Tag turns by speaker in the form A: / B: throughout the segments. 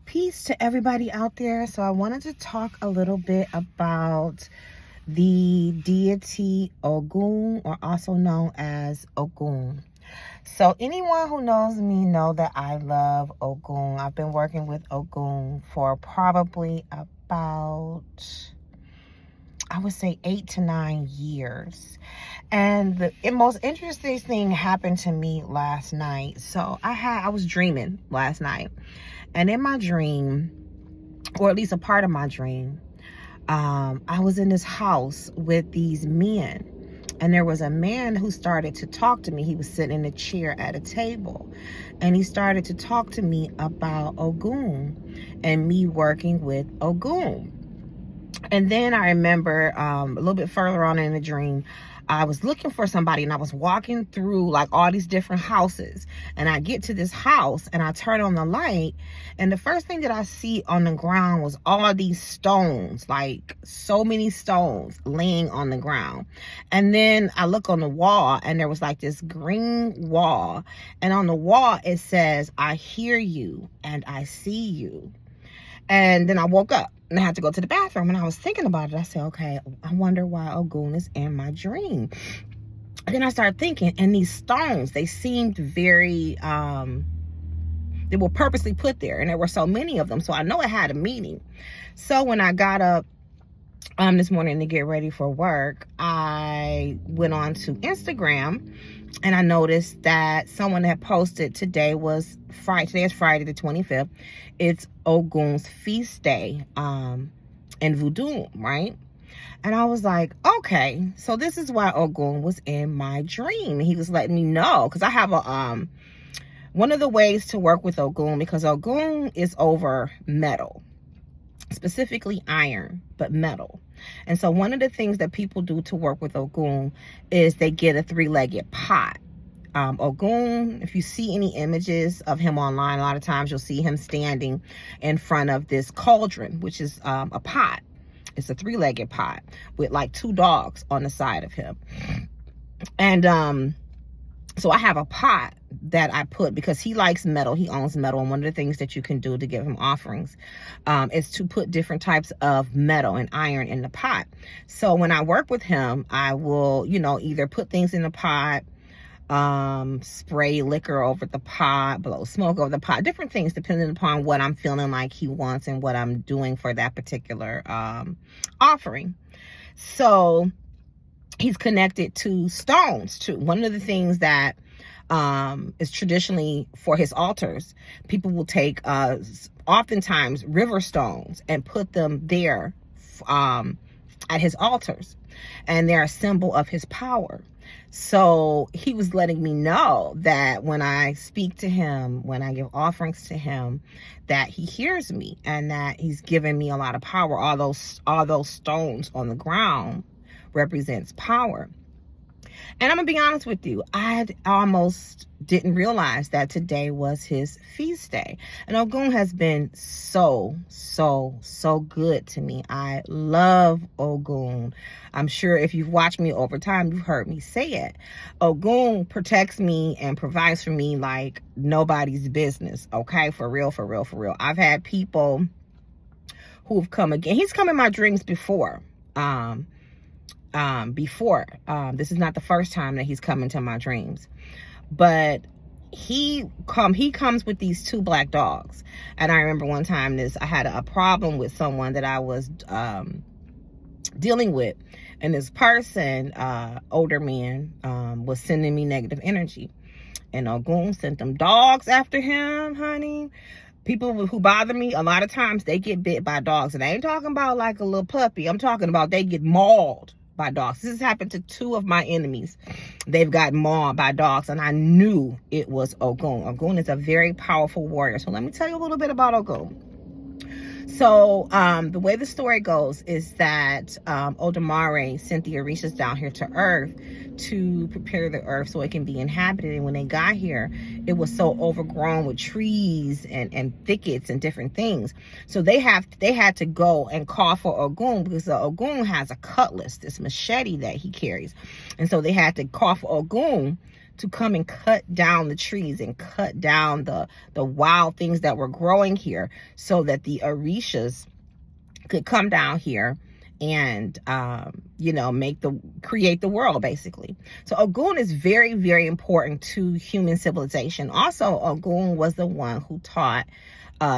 A: Peace to everybody out there. So I wanted to talk a little bit about the deity Ogun, or also known as Ogun. So anyone who knows me know that I love Ogun. I've been working with Ogun for probably about, I would say, 8 to 9 years. And the most interesting thing happened to me last night. So I was dreaming last night. And in my dream, or at least a part of my dream, I was in this house with these men. And there was a man who started to talk to me. He was sitting in a chair at a table. And he started to talk to me about Ogun and me working with Ogun. And then I remember a little bit further on in the dream, I was looking for somebody and I was walking through like all these different houses. And I get to this house and I turn on the light. And the first thing that I see on the ground was all these stones, like so many stones laying on the ground. And then I look on the wall and there was like this green wall. And on the wall it says, "I hear you and I see you." And then I woke up and I had to go to the bathroom, and I was thinking about it. I said, okay, I wonder why Ogun is in my dream. And then I started thinking, and these stones, they seemed very, they were purposely put there, and there were so many of them. So I know it had a meaning. So when I got up this morning to get ready for work, I went on to Instagram, and I noticed that someone had posted today was Friday. Today is Friday the 25th. It's Ogun's Feast Day in Voodoo, right? And I was like, okay, so this is why Ogun was in my dream. He was letting me know, because I have a one of the ways to work with Ogun, because Ogun is over metal, specifically iron, but metal. And so one of the things that people do to work with Ogun is they get a 3-legged pot. Ogun, if you see any images of him online, a lot of times you'll see him standing in front of this cauldron, which is a pot. It's a 3-legged pot with like 2 dogs on the side of him. And so I have a pot that I put, because he likes metal, he owns metal, and one of the things that you can do to give him offerings is to put different types of metal and iron in the pot. So when I work with him, I will, either put things in the pot, spray liquor over the pot, blow smoke over the pot, different things depending upon what I'm feeling like he wants and what I'm doing for that particular offering. So he's connected to stones too. One of the things that is traditionally for his altars, people will take oftentimes river stones and put them there at his altars, and they're a symbol of his power. So he was letting me know that when I speak to him, when I give offerings to him, that he hears me and that he's giving me a lot of power. All those stones on the ground represents power. And I'm gonna be honest with you, I almost didn't realize that today was his feast day. And Ogun has been so good to me. I love Ogun. I'm sure if you've watched me over time, you've heard me say it. Ogun protects me and provides for me like nobody's business, okay? For real. I've had people who've come again. He's come in my dreams before. This is not the first time that he's come into my dreams, but he comes with these 2 black dogs. And I remember one time I had a problem with someone that I was dealing with, and this person, older man, was sending me negative energy, and Ogun sent them dogs after him, honey. People who bother me, a lot of times they get bit by dogs, and I ain't talking about like a little puppy. I'm talking about they get mauled by dogs. This has happened to 2 of my enemies. They've gotten mauled by dogs, and I knew it was Ogun. Ogun is a very powerful warrior. So let me tell you a little bit about Ogun. So the way the story goes is that Odamare sent the Orishas down here to Earth to prepare the Earth so it can be inhabited. And when they got here, it was so overgrown with trees and thickets and different things. So they had to go and call for Ogun, because the Ogun has a cutlass, this machete that he carries. And so they had to call for Ogun to come and cut down the trees and cut down the wild things that were growing here, so that the Orishas could come down here and create the world, basically. So Ogun is very, very important to human civilization. Also, Ogun was the one who taught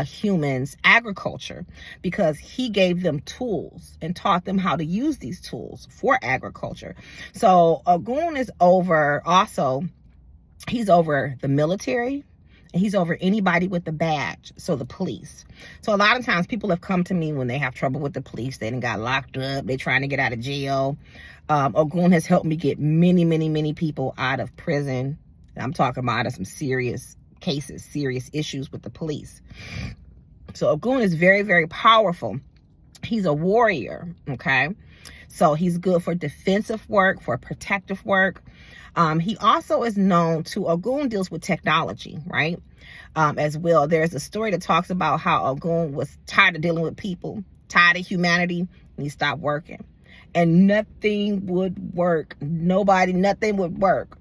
A: humans agriculture, because he gave them tools and taught them how to use these tools for agriculture. So Ogun is he's over the military, and he's over anybody with the badge, so the police. So a lot of times people have come to me when they have trouble with the police. They done got locked up, they're trying to get out of jail. Ogun has helped me get many, many, many people out of prison. I'm talking about out of some serious cases, serious issues with the police. So Ogun is very, very powerful. He's a warrior, okay? So he's good for defensive work, for protective work. He also is known to, Ogun deals with technology, right? As well. There's a story that talks about how Ogun was tired of dealing with people, tired of humanity, and he stopped working. And nothing would work. Nothing would work.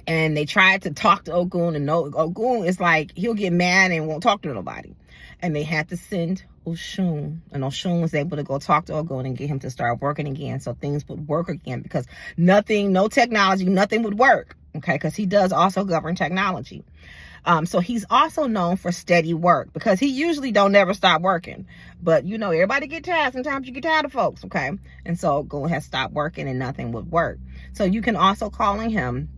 A: And they tried to talk to Ogun, and Ogun is like, he'll get mad and won't talk to nobody. And they had to send Oshun, and Oshun was able to go talk to Ogun and get him to start working again, so things would work again, because no technology, nothing would work, okay, because he does also govern technology. So he's also known for steady work, because he usually don't never stop working. But, everybody get tired. Sometimes you get tired of folks, okay? And so Ogun has stopped working and nothing would work. So you can also call on him.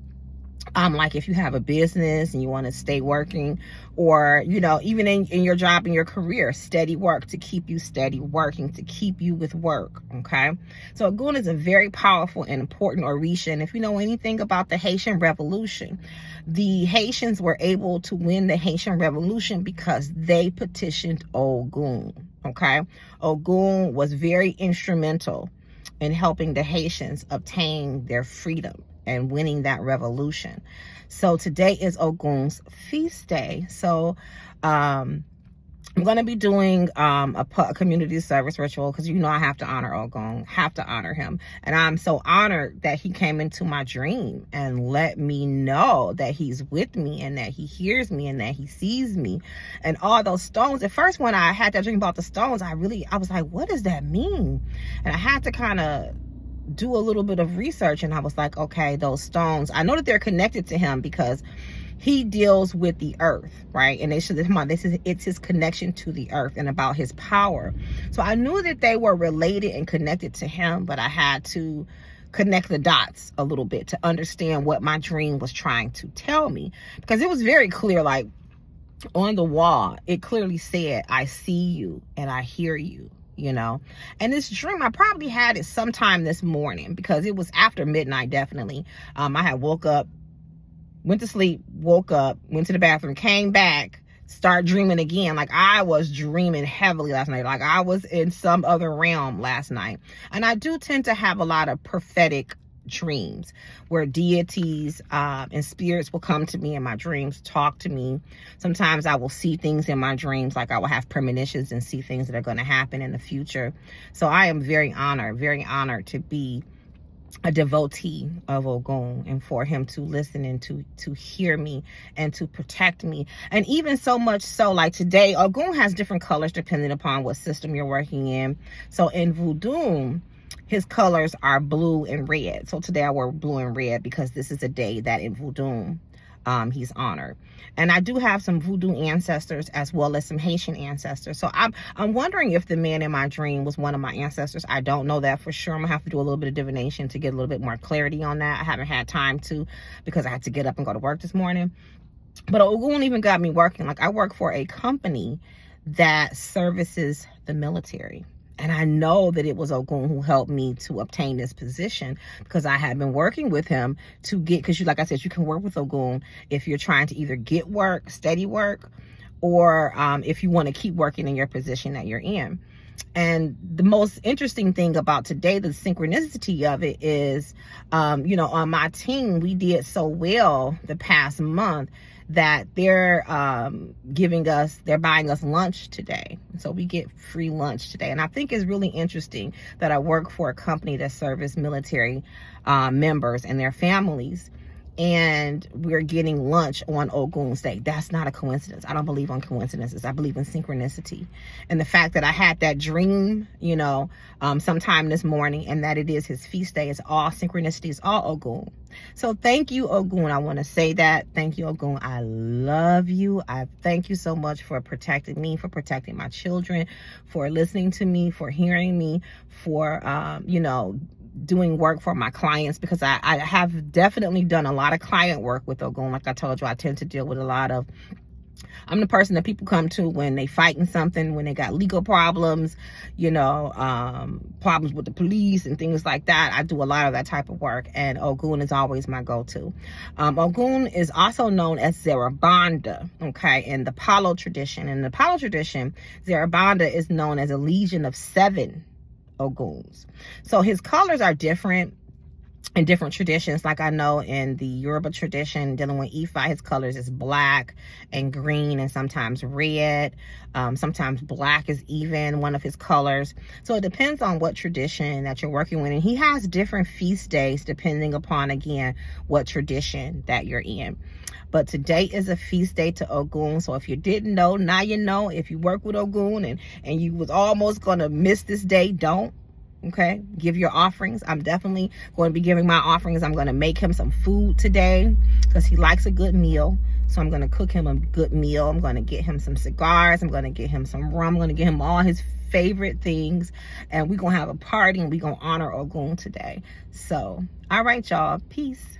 A: Like if you have a business and you want to stay working, or, even in your job and your career, steady work, to keep you steady working, to keep you with work, okay? So Ogun is a very powerful and important Orisha. And if you know anything about the Haitian Revolution, the Haitians were able to win the Haitian Revolution because they petitioned Ogun, okay? Ogun was very instrumental in helping the Haitians obtain their freedom and winning that revolution. So today is Ogun's feast day. So I'm going to be doing a community service ritual, because I have to honor Ogun, have to honor him. And I'm so honored that he came into my dream and let me know that he's with me, and that he hears me, and that he sees me. And all those stones, at first when I had that dream about the stones, I was like, what does that mean? And I had to kind of do a little bit of research, and I was like, okay, those stones, I know that they're connected to him because he deals with the earth, right? And it's his connection to the earth and about his power. So I knew that they were related and connected to him, but I had to connect the dots a little bit to understand what my dream was trying to tell me, because it was very clear, like on the wall, it clearly said, I see you and I hear you. And this dream, I probably had it sometime this morning, because it was after midnight, definitely. I had woke up, went to sleep, woke up, went to the bathroom, came back, start dreaming again. Like I was dreaming heavily last night. Like I was in some other realm last night. And I do tend to have a lot of prophetic dreams where deities and spirits will come to me in my dreams, talk to me. Sometimes I will see things in my dreams, like I will have premonitions and see things that are going to happen in the future. So I am very honored to be a devotee of Ogun, and for him to listen and to hear me and to protect me. And even so much so, like today, Ogun has different colors depending upon what system you're working in. So in Voodoo, his colors are blue and red. So today I wore blue and red because this is a day that in Voodoo he's honored. And I do have some Voodoo ancestors as well as some Haitian ancestors. So I'm wondering if the man in my dream was one of my ancestors. I don't know that for sure. I'm gonna have to do a little bit of divination to get a little bit more clarity on that. I haven't had time to, because I had to get up and go to work this morning. But Ogun even got me working. Like I work for a company that services the military. And I know that it was Ogun who helped me to obtain this position, because I had been working with him to get, because like I said, you can work with Ogun if you're trying to either get work, steady work, or if you want to keep working in your position that you're in. And the most interesting thing about today, the synchronicity of it is, on my team, we did so well the past month that they're buying us lunch today. So we get free lunch today. And I think it's really interesting that I work for a company that serves military members and their families. And we're getting lunch on Ogun's Day. That's not a coincidence. I don't believe on coincidences. I believe in synchronicity. And the fact that I had that dream, sometime this morning, and that it is his feast day, is all synchronicity, is all Ogun. So thank you, Ogun. I want to say that. Thank you, Ogun. I love you. I thank you so much for protecting me, for protecting my children, for listening to me, for hearing me, for, doing work for my clients, because I have definitely done a lot of client work with Ogun. Like I told you, I tend to deal with I'm the person that people come to when they fighting something, when they got legal problems, problems with the police and things like that. I do a lot of that type of work, and Ogun is always my go-to. Ogun is also known as Zarabanda, okay, in the Palo tradition. In the Palo tradition, Zarabanda is known as a legion of 7 Oguns. So his colors are different in different traditions. Like I know in the Yoruba tradition, dealing with Ifa, his colors is black and green and sometimes red. Sometimes black is even one of his colors. So it depends on what tradition that you're working with. And he has different feast days depending upon, again, what tradition that you're in. But today is a feast day to Ogun. So if you didn't know, now you know. If you work with Ogun and you was almost going to miss this day, don't. Okay, give your offerings. I'm definitely going to be giving my offerings. I'm going to make him some food today because he likes a good meal. So I'm going to cook him a good meal. I'm going to get him some cigars. I'm going to get him some rum. I'm going to get him all his favorite things. And we're going to have a party and we're going to honor Ogun today. So, all right, y'all. Peace.